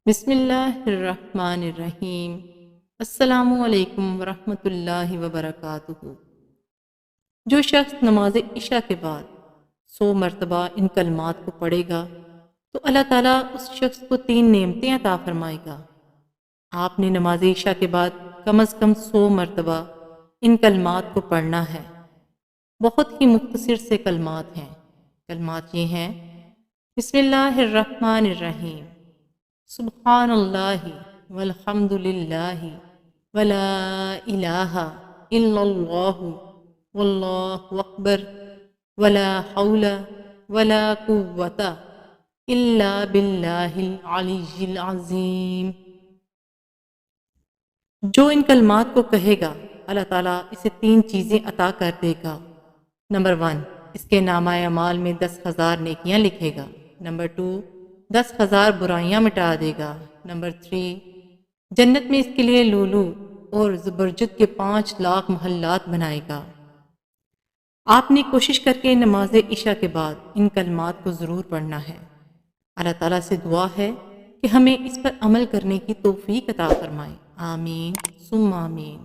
بسم اللہ الرحمن الرحیم۔ السلام علیکم ورحمۃ اللہ وبرکاتہ۔ جو شخص نماز عشاء کے بعد 100 مرتبہ ان کلمات کو پڑھے گا تو اللہ تعالیٰ اس شخص کو 3 نعمتیں عطا فرمائے گا۔ آپ نے نماز عشاء کے بعد کم از کم 100 مرتبہ ان کلمات کو پڑھنا ہے۔ بہت ہی مختصر سے کلمات ہیں۔ کلمات یہ ہیں: بسم اللہ الرحمن الرحیم، سبحان اللہ والحمد للہ ولا الہ الا اللہ واللہ اکبر ولا حول ولا قوۃ الا باللہ العلی العظیم۔ جو ان کلمات کو کہے گا اللہ تعالیٰ اسے 3 چیزیں عطا کر دے گا۔ نمبر 1، اس کے نامہ اعمال میں 10,000 نیکیاں لکھے گا۔ نمبر 2، 10,000 برائیاں مٹا دے گا۔ نمبر 3، جنت میں اس کے لیے لولو اور زبرجد کے 5 لاکھ محلات بنائے گا۔ آپ نے کوشش کر کے نماز عشاء کے بعد ان کلمات کو ضرور پڑھنا ہے۔ اللہ تعالیٰ سے دعا ہے کہ ہمیں اس پر عمل کرنے کی توفیق عطا فرمائے۔ آمین ثم آمین۔